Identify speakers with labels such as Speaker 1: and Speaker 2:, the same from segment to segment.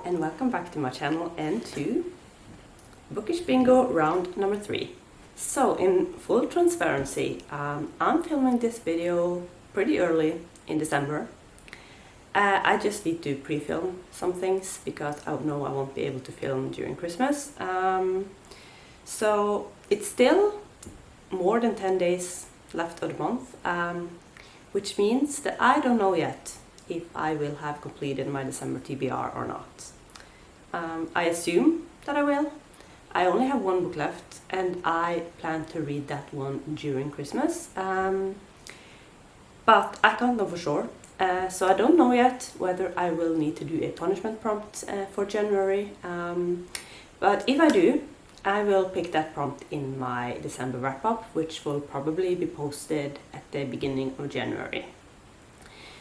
Speaker 1: and welcome back to my channel and to Bookish Bingo round number 3. So in full transparency, I'm filming this video pretty early in December. I just need to pre-film some things because I know I won't be able to film during Christmas. So it's still more than 10 days left of the month, which means that I don't know yet if I will have completed my December TBR or not. I assume that I will. I only have one book left and I plan to read that one during Christmas. But I can't know for sure. So I don't know yet whether I will need to do a punishment prompt for January. But if I do, I will pick that prompt in my December wrap-up, which will probably be posted at the beginning of January.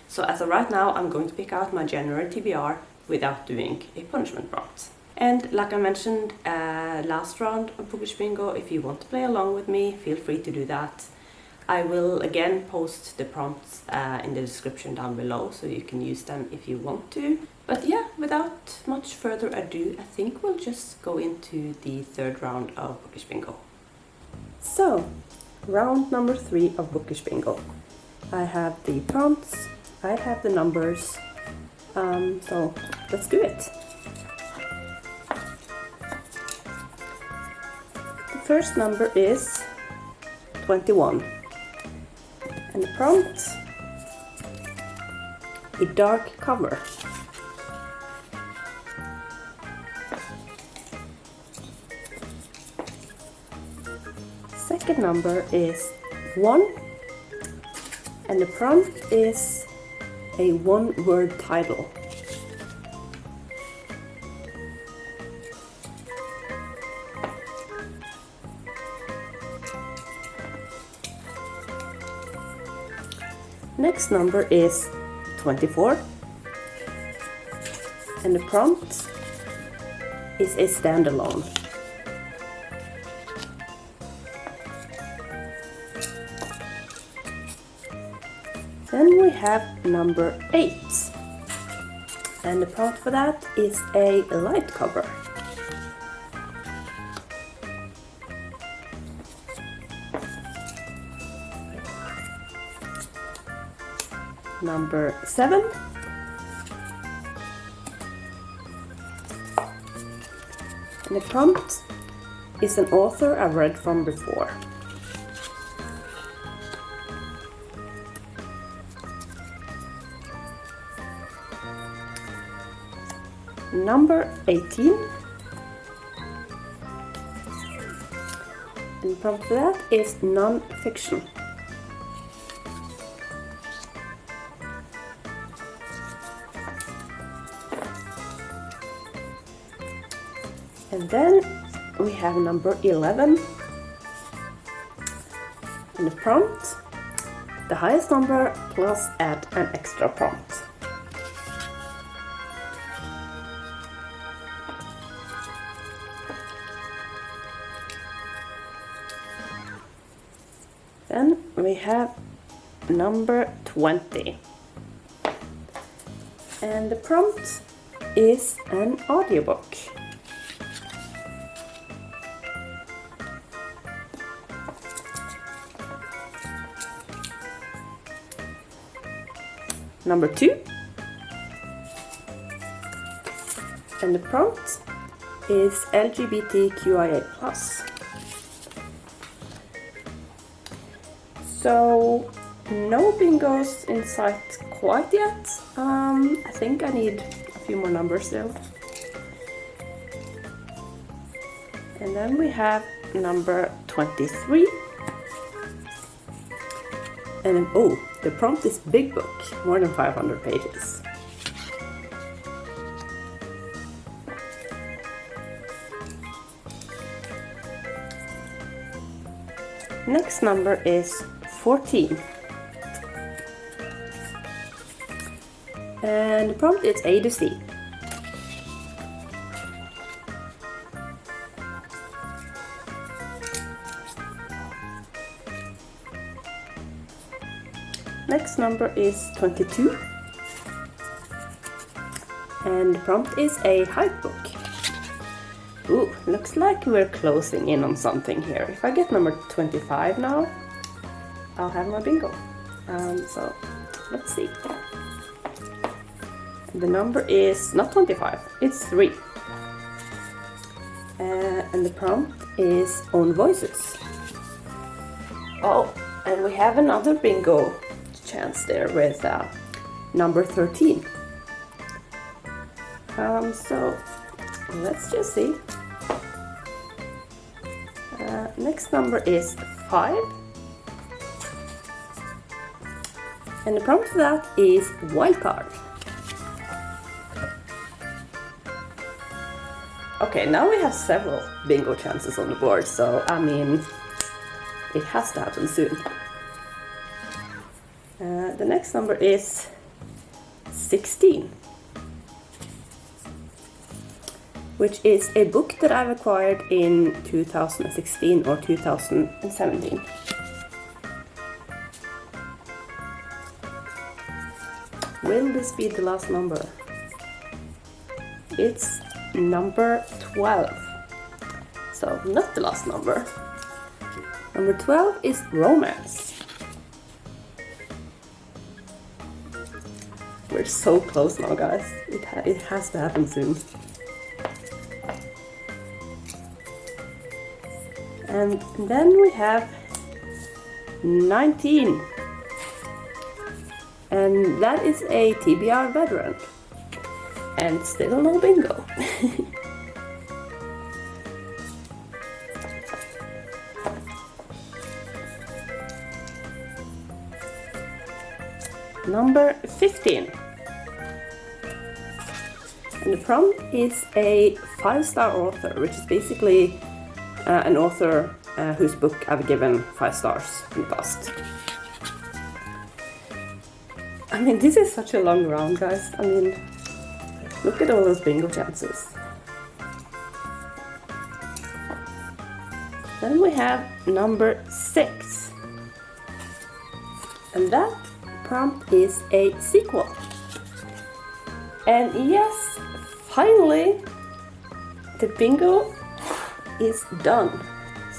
Speaker 1: So as of right now, I'm going to pick out my January TBR without doing a punishment prompt. And like I mentioned last round of Bookish Bingo, if you want to play along with me, feel free to do that. I will again post the prompts in the description down below, so you can use them if you want to. But yeah, without much further ado, I think we'll just go into the third round of Bookish Bingo. So, round number 3 of Bookish Bingo. I have the prompts, I have the numbers, so let's do it. The first number is 21. And the prompt, a dark cover. Second number is 1, and the prompt is a one-word title. Next number is 24, and the prompt is a standalone. Then we have number 8, and the prompt for that is a light cover. Number 7, and the prompt is an author I've read from before. Number 18, and the prompt for that is non-fiction. And then we have number 11, and the prompt, the highest number plus add an extra prompt. Then we have number 20, and the prompt is an audiobook. Number 2, and the prompt is LGBTQIA+. So, no bingos in sight quite yet. I think I need a few more numbers still. And then we have number 23. And then, oh, the prompt is big book, more than 500 pages. Next number is 14. And the prompt is A to C. Next number is 22. And the prompt is a hype book. Ooh, looks like we're closing in on something here. If I get number 25 now, I'll have my bingo. So let's see. The number is not 25, it's 3. And the prompt is own voices. Oh, and we have another bingo chance there with number 13. So let's just see. Next number is 5. And the prompt for that is wildcard. Okay, now we have several bingo chances on the board, so I mean, it has to happen soon. The next number is 16, which is a book that I've acquired in 2016 or 2017. Will this be the last number? It's number 12. So, not the last number. Number 12 is romance. We're so close now, guys. It has to happen soon. And then we have 19. And that is a TBR Veteran. And still no bingo. Number 15. And the prompt is a 5-star author, which is basically an author whose book I've given 5 stars in the past. I mean, this is such a long round, guys. I mean, look at all those bingo chances. Then we have number 6. And that prompt is a sequel. And yes, finally, the bingo is done.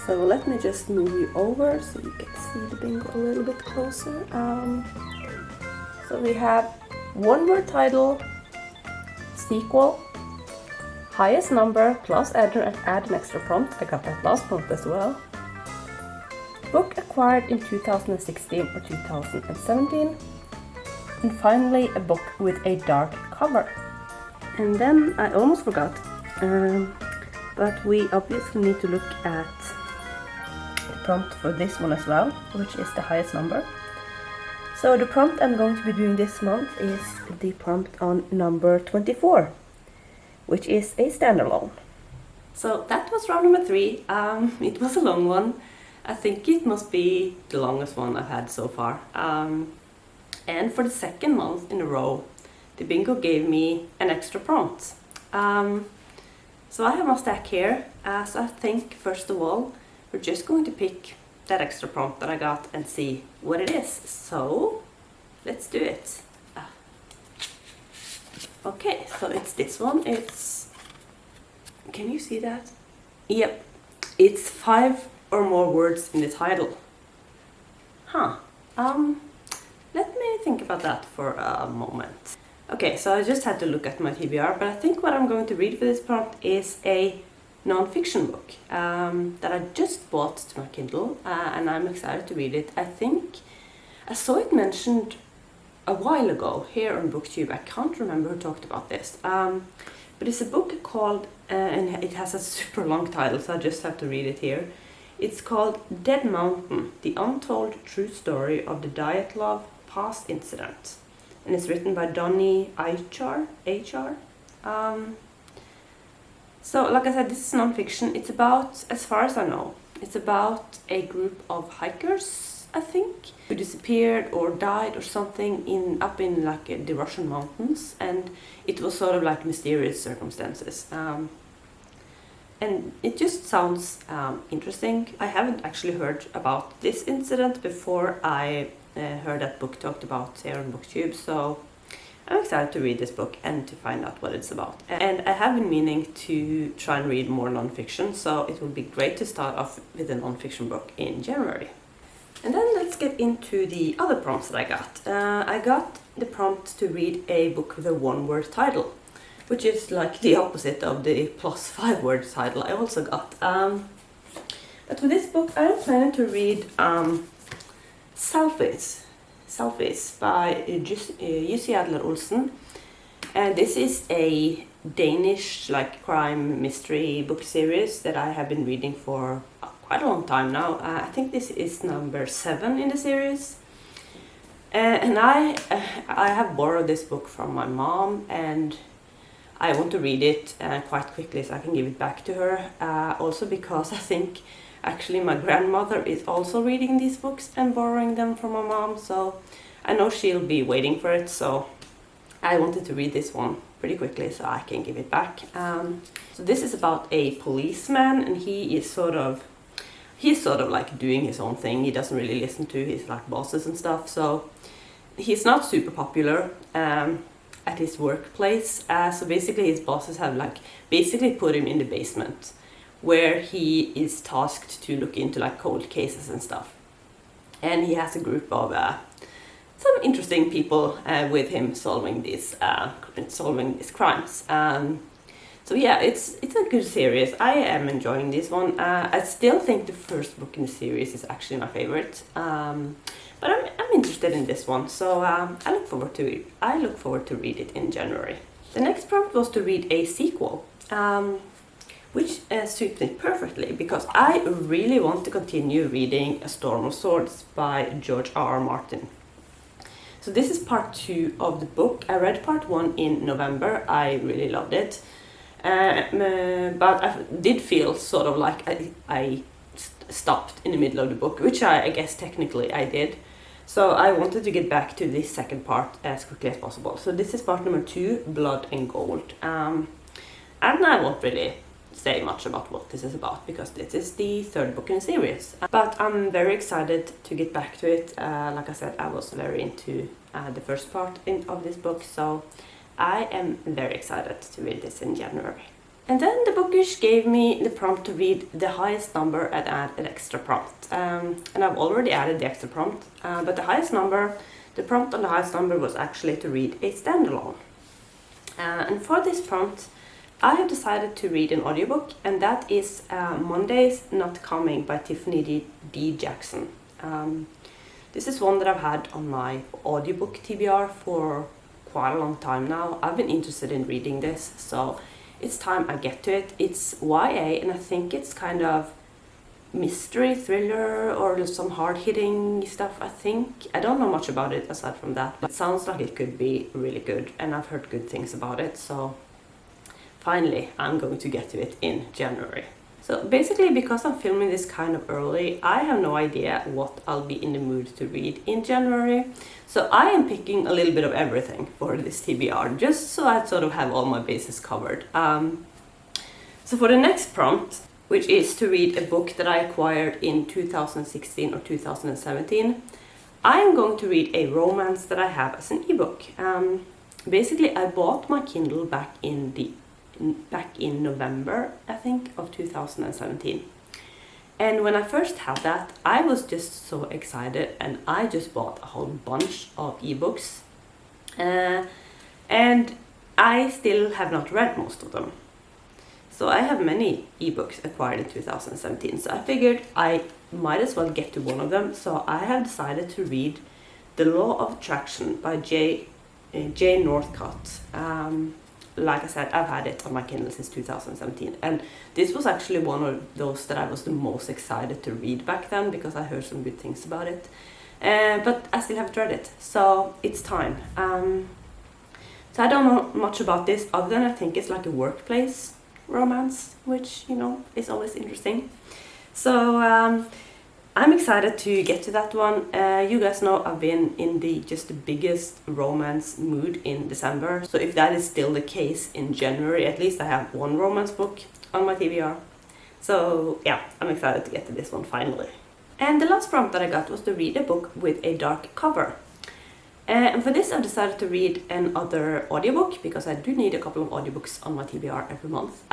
Speaker 1: So let me just move you over so you can see the bingo a little bit closer. So we have one word title, sequel, highest number, plus add an extra prompt. I got that last prompt as well. Book acquired in 2016 or 2017. And finally, a book with a dark cover. And then I almost forgot, but we obviously need to look at the prompt for this one as well, which is the highest number. So the prompt I'm going to be doing this month is the prompt on number 24, which is a standalone. So that was round number 3. It was a long one. I think it must be the longest one I've had so far. And for the second month in a row, the bingo gave me an extra prompt. So I have my stack here. So I think first of all, we're just going to pick that extra prompt that I got and see what it is. So let's do it. Okay, so it's this one. Can you see that? Yep, it's 5 or more words in the title. Huh. Let me think about that for a moment. Okay, so I just had to look at my TBR, but I think what I'm going to read for this prompt is a non-fiction book that I just bought to my Kindle, and I'm excited to read it. I think I saw it mentioned a while ago here on BookTube. I can't remember who talked about this, but it's a book called, and it has a super long title, so I just have to read it here. It's called Dead Mountain, The Untold True Story of the Dyatlov Pass Incident. And it's written by Donnie H.R. So, like I said, this is non-fiction. It's about, as far as I know, it's about a group of hikers, I think, who disappeared or died or something up in like the Russian mountains, and it was sort of like mysterious circumstances. And it just sounds interesting. I haven't actually heard about this incident before I heard that book talked about here on BookTube, so I'm excited to read this book and to find out what it's about. And I have been meaning to try and read more non-fiction, so it will be great to start off with a non-fiction book in January. And then let's get into the other prompts that I got. I got the prompt to read a book with a one-word title, which is like the opposite of the plus 5-word title I also got. But with this book, I'm planning to read Selfies by Jussi Adler-Olsen. And this is a Danish like crime mystery book series that I have been reading for quite a long time now. I think this is number 7 in the series. And I have borrowed this book from my mom, and I want to read it quite quickly so I can give it back to her. Also because I think actually my grandmother is also reading these books and borrowing them from my mom, so I know she'll be waiting for it, so I wanted to read this one pretty quickly so I can give it back. So this is about a policeman, and he's sort of like doing his own thing. He doesn't really listen to his like bosses and stuff, so he's not super popular at his workplace. So basically his bosses have like basically put him in the basement, where he is tasked to look into like cold cases and stuff. And he has a group of some interesting people with him solving these crimes. So yeah, it's a good series. I am enjoying this one. I still think the first book in the series is actually my favorite. But I'm interested in this one, so I look forward to read it in January. The next prompt was to read a sequel. Which suits me perfectly, because I really want to continue reading A Storm of Swords by George R.R. Martin. So this is part 2 of the book. I read part 1 in November. I really loved it. But I did feel sort of like I stopped in the middle of the book, which I guess technically I did. So I wanted to get back to this second part as quickly as possible. So this is part number 2, Blood and Gold. And I won't really say much about what this is about, because this is the 3rd book in the series. But I'm very excited to get back to it. Like I said, I was very into the first part of this book, so I am very excited to read this in January. And then the Bookish gave me the prompt to read the highest number and add an extra prompt. And I've already added the extra prompt, but the prompt on the highest number was actually to read a standalone. And for this prompt, I have decided to read an audiobook, and that is Monday's Not Coming by Tiffany D. Jackson. This is one that I've had on my audiobook TBR for quite a long time now. I've been interested in reading this, so it's time I get to it. It's YA, and I think it's kind of mystery, thriller, or some hard-hitting stuff, I think. I don't know much about it aside from that, but it sounds like it could be really good, and I've heard good things about it, so finally I'm going to get to it in January. So basically, because I'm filming this kind of early, I have no idea what I'll be in the mood to read in January. So I am picking a little bit of everything for this TBR, just so I sort of have all my bases covered. So for the next prompt, which is to read a book that I acquired in 2016 or 2017, I am going to read a romance that I have as an ebook. Basically, I bought my Kindle back in November, I think, of 2017. And when I first had that, I was just so excited, and I just bought a whole bunch of ebooks. And I still have not read most of them. So I have many ebooks acquired in 2017, so I figured I might as well get to one of them. So I have decided to read The Law of Attraction by Jay Northcott. Like I said, I've had it on my Kindle since 2017, and this was actually one of those that I was the most excited to read back then, because I heard some good things about it. But I still haven't read it, so it's time. So I don't know much about this, other than I think it's like a workplace romance, which, you know, is always interesting. So I'm excited to get to that one. You guys know I've been in the biggest romance mood in December. So if that is still the case in January, at least I have one romance book on my TBR. So yeah, I'm excited to get to this one finally. And the last prompt that I got was to read a book with a dark cover. And for this I've decided to read another audiobook, because I do need a couple of audiobooks on my TBR every month.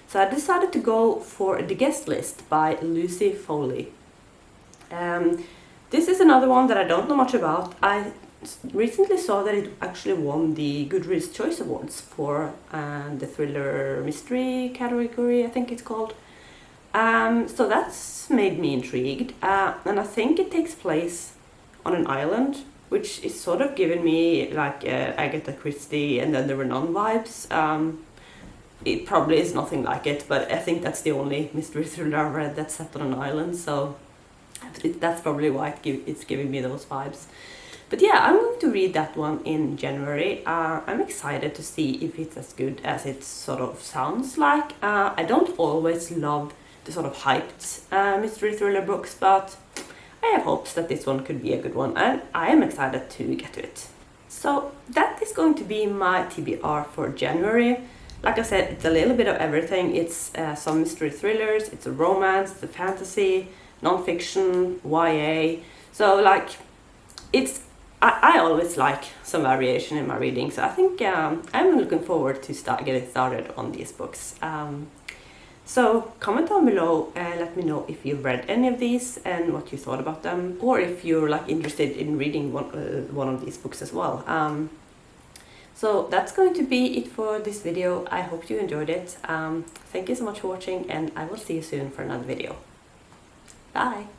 Speaker 1: So I decided to go for The Guest List by Lucy Foley. This is another one that I don't know much about. I recently saw that it actually won the Goodreads Choice Awards for the thriller mystery category, I think it's called. So that's made me intrigued, and I think it takes place on an island, which is sort of giving me like Agatha Christie and Then There Were None vibes. It probably is nothing like it, but I think that's the only mystery thriller I've read that's set on an island, so that's probably why it's giving me those vibes. But yeah, I'm going to read that one in January. I'm excited to see if it's as good as it sort of sounds like. I don't always love the sort of hyped mystery thriller books, but I have hopes that this one could be a good one, and I am excited to get to it. So that is going to be my TBR for January. Like I said, it's a little bit of everything. It's some mystery thrillers, it's a romance, it's a fantasy, non-fiction, YA. So like, I always like some variation in my reading, so I think I'm looking forward to getting started on these books. So comment down below and let me know if you've read any of these and what you thought about them, or if you're like interested in reading one of these books as well. So that's going to be it for this video. I hope you enjoyed it. Thank you so much for watching, and I will see you soon for another video. Bye!